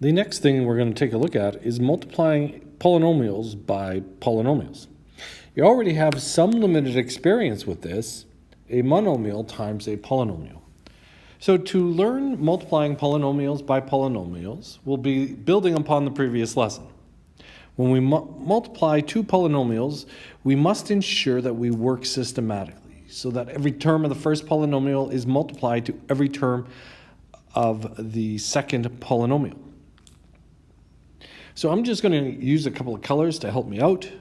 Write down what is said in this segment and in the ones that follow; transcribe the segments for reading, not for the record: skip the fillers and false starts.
The next thing we're going to take a look at is multiplying polynomials by polynomials. You already have some limited experience with this, a monomial times a polynomial. So to learn multiplying polynomials by polynomials, we'll be building upon the previous lesson. When we multiply two polynomials, we must ensure that we work systematically so that every term of the first polynomial is multiplied to every term of the second polynomial. So I'm just going to use a couple of colors to help me out.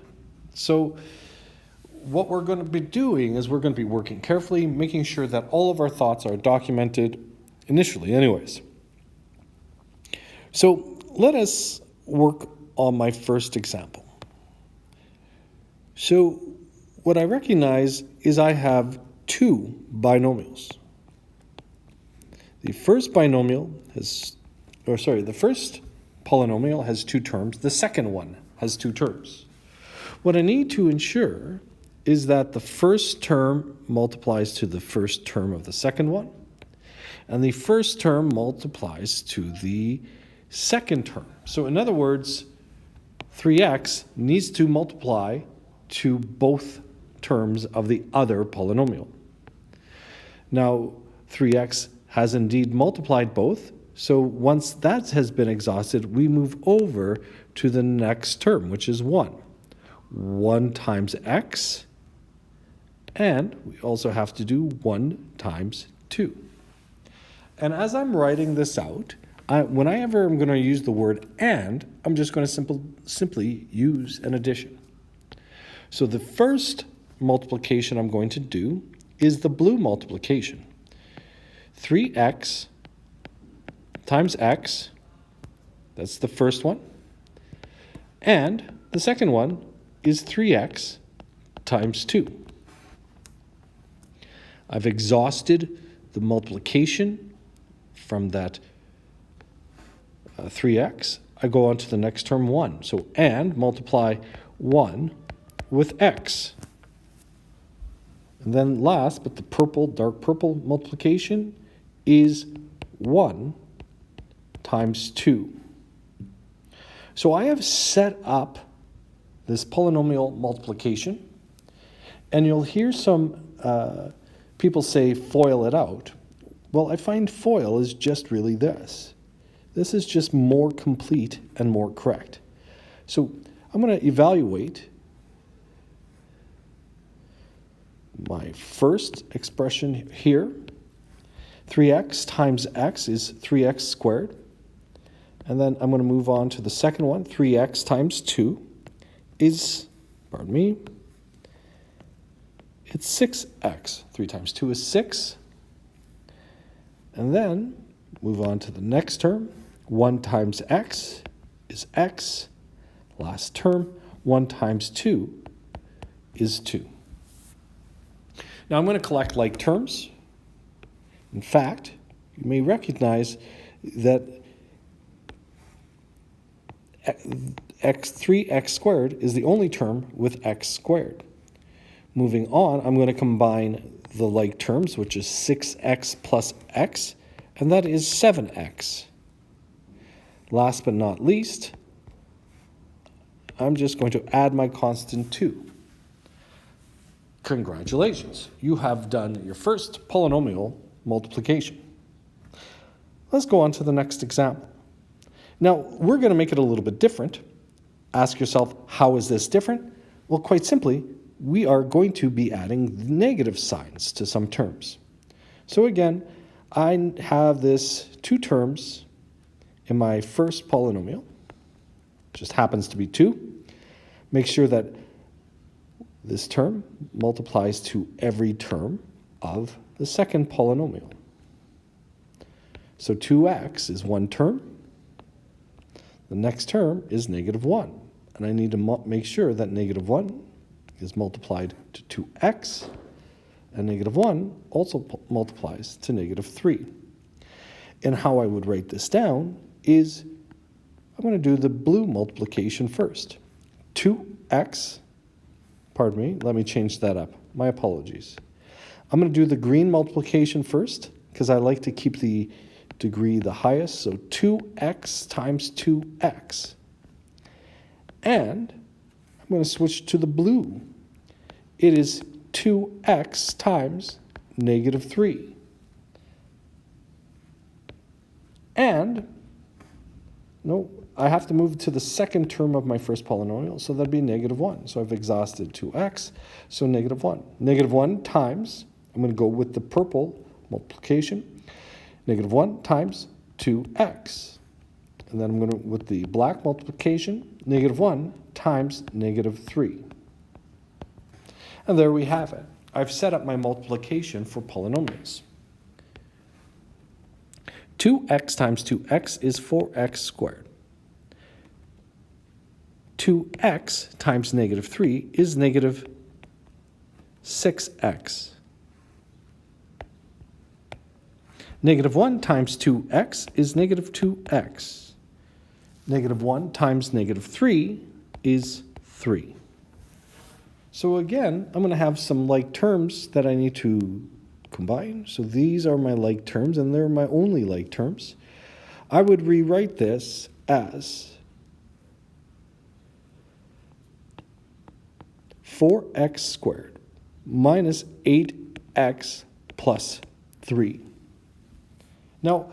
So what we're going to be doing is we're going to be working carefully, making sure that all of our thoughts are documented initially anyways. So let us work on my first example. So what I recognize is I have two binomials. The first polynomial has two terms. The second one has two terms. What I need to ensure is that the first term multiplies to the first term of the second one, and the first term multiplies to the second term. So in other words, 3x needs to multiply to both terms of the other polynomial. Now, 3x has indeed multiplied both, so once that has been exhausted, we move over to the next term, which is 1. 1 times x, and we also have to do 1 times 2. And as I'm writing this out, whenever I'm going to use the word and, I'm just going to simply use an addition. So the first multiplication I'm going to do is the blue multiplication. 3x times x, that's the first one. And the second one is 3x times 2. I've exhausted the multiplication from that 3x. I go on to the next term, 1. So and multiply 1 with x. And then last, but the dark purple multiplication is 1 times 2. So I have set up this polynomial multiplication, and you'll hear some people say FOIL it out. Well, I find FOIL is just really this. This is just more complete and more correct. So I'm going to evaluate my first expression here. 3x times x is 3x squared. And then I'm going to move on to the second one. 3x times 2 is, it's 6x. 3 times 2 is 6. And then move on to the next term. 1 times x is x. Last term, 1 times 2 is 2. Now I'm going to collect like terms. In fact, you may recognize that 3x squared is the only term with x squared. Moving on, I'm going to combine the like terms, which is 6x plus x, and that is 7x. Last but not least, I'm just going to add my constant 2. Congratulations, you have done your first polynomial multiplication. Let's go on to the next example. Now, we're going to make it a little bit different. Ask yourself, how is this different? Well, quite simply, we are going to be adding negative signs to some terms. So again, I have this 2 terms in my first polynomial. Just happens to be 2. Make sure that this term multiplies to every term of the second polynomial. So 2x is one term. The next term is negative 1. And I need to make sure that negative 1 is multiplied to 2x. And negative 1 also multiplies to negative 3. And how I would write this down is I'm going to do the blue multiplication first. 2x, let me change that up. My apologies. I'm going to do the green multiplication first because I like to keep the degree the highest, so 2x times 2x. And I'm going to switch to the blue. It is 2x times negative 3. And, no, I have to move to the second term of my first polynomial, so that'd be negative 1. So I've exhausted 2x, so negative 1. Negative 1 times, I'm going to go with the purple multiplication, negative 1 times 2x. And then I'm going to, with the black multiplication, negative 1 times negative 3. And there we have it. I've set up my multiplication for polynomials. 2x times 2x is 4x squared. 2x times negative 3 is negative 6x. Negative 1 times 2x is negative 2x. Negative 1 times negative 3 is 3. So again, I'm going to have some like terms that I need to combine. So these are my like terms, and they're my only like terms. I would rewrite this as 4x squared minus 8x plus 3. Now,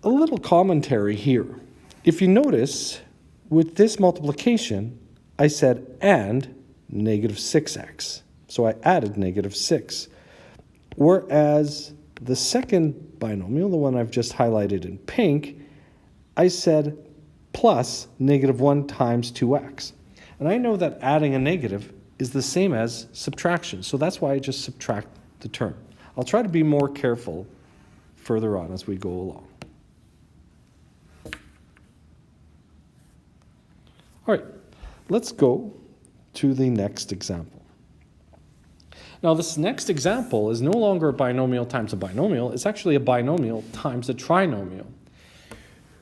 a little commentary here. If you notice, with this multiplication, I said and negative 6x. So I added negative 6. Whereas the second binomial, the one I've just highlighted in pink, I said plus negative 1 times 2x. And I know that adding a negative is the same as subtraction. So that's why I just subtract the term. I'll try to be more careful further on as we go along. All right, let's go to the next example. Now, this next example is no longer a binomial times a binomial. It's actually a binomial times a trinomial.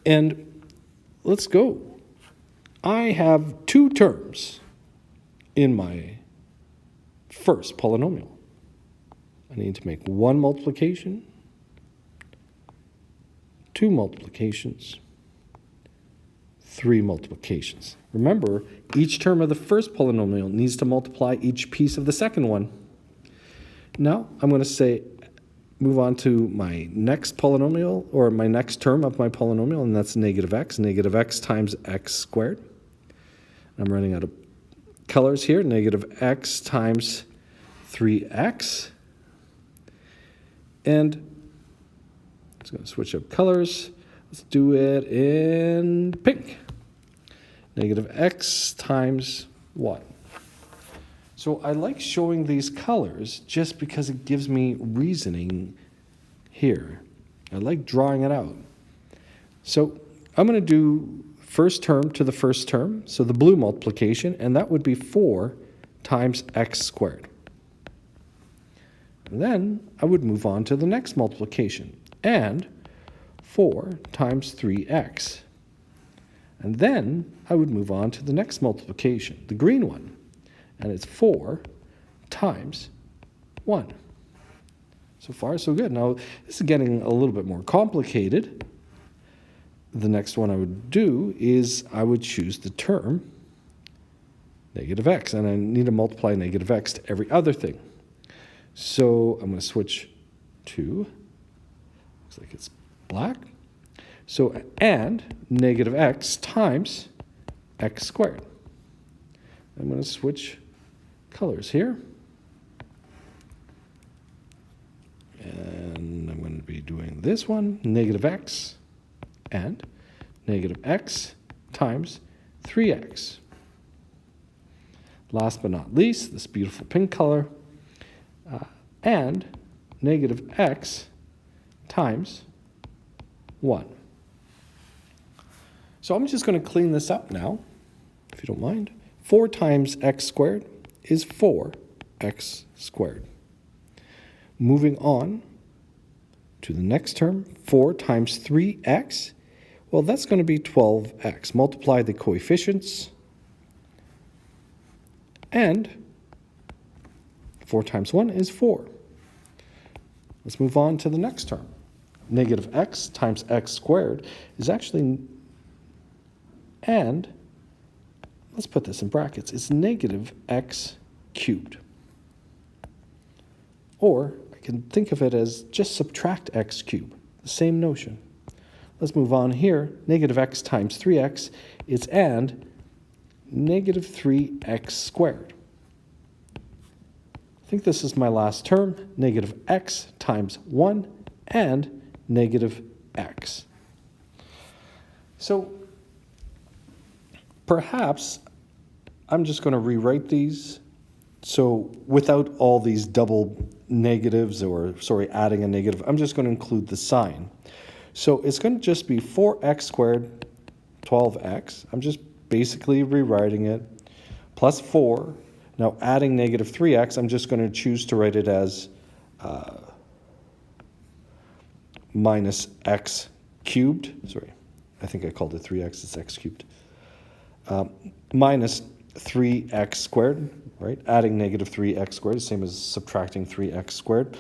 And let's go. I have two terms in my first polynomial. I need to make one multiplication, two multiplications, three multiplications. Remember, each term of the first polynomial needs to multiply each piece of the second one. Now, I'm going to move on to my next polynomial, or my next term of my polynomial, and that's negative x times x squared. I'm running out of colors here, negative x times 3x. And I'm just going to switch up colors. Let's do it in pink. Negative x times 1. So I like showing these colors just because it gives me reasoning here. I like drawing it out. So I'm going to do first term to the first term, so the blue multiplication, and that would be 4 times x squared. And then I would move on to the next multiplication, and 4 times 3x. And then I would move on to the next multiplication, the green one, and it's 4 times 1. So far, so good. Now, this is getting a little bit more complicated. The next one I would do is I would choose the term negative x, and I need to multiply negative x to every other thing. So I'm going to switch to, looks like it's black. So, and negative x times x squared. I'm going to switch colors here. And I'm going to be doing this one, negative x and negative x times 3x. Last but not least, this beautiful pink color, and negative x times 1. So I'm just going to clean this up now, if you don't mind. 4 times x squared is 4x squared. Moving on to the next term, 4 times 3x, well, that's going to be 12x. Multiply the coefficients, and 4 times 1 is 4. Let's move on to the next term. negative x times x squared is actually, and let's put this in brackets, it's negative x cubed. Or I can think of it as just subtract x cubed, the same notion. Let's move on here. Negative x times 3x is and negative 3x squared. I think this is my last term, negative x times 1 and negative x. So perhaps I'm just going to rewrite these. So without all these double negatives, or adding a negative, I'm just going to include the sign. So it's going to just be 4x squared, 12x. I'm just basically rewriting it, plus 4. Now adding negative 3x, I'm just going to choose to write it as minus x cubed. Sorry, I think I called it 3x, it's x cubed. Minus 3x squared, right? Adding negative 3x squared is the same as subtracting 3x squared.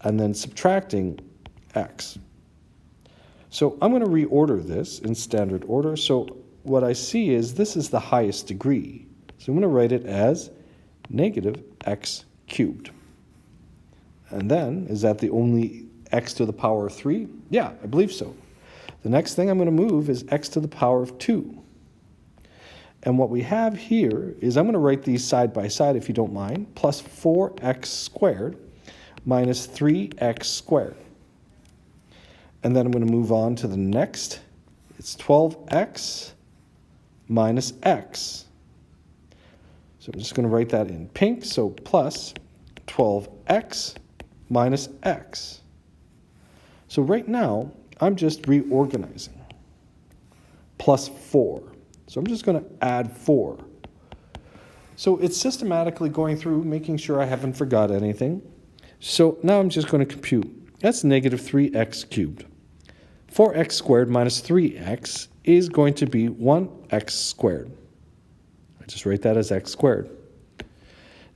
And then subtracting x. So I'm going to reorder this in standard order. So what I see is this is the highest degree. So I'm going to write it as negative x cubed. And then, is that the only x to the power of 3? Yeah, I believe so. The next thing I'm going to move is x to the power of 2. And what we have here is, I'm going to write these side by side if you don't mind, plus 4x squared minus 3x squared. And then I'm going to move on to the next. It's 12x minus x. So I'm just going to write that in pink. So plus 12x minus x. So right now, I'm just reorganizing. Plus 4. So I'm just going to add 4. So it's systematically going through, making sure I haven't forgot anything. So now I'm just going to compute. That's negative 3x cubed. 4x squared minus 3x is going to be 1x squared. I just write that as x squared.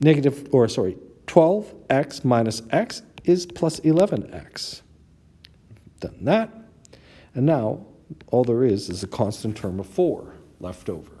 12x minus x is plus 11x. Done that. And now all there is a constant term of 4 left over.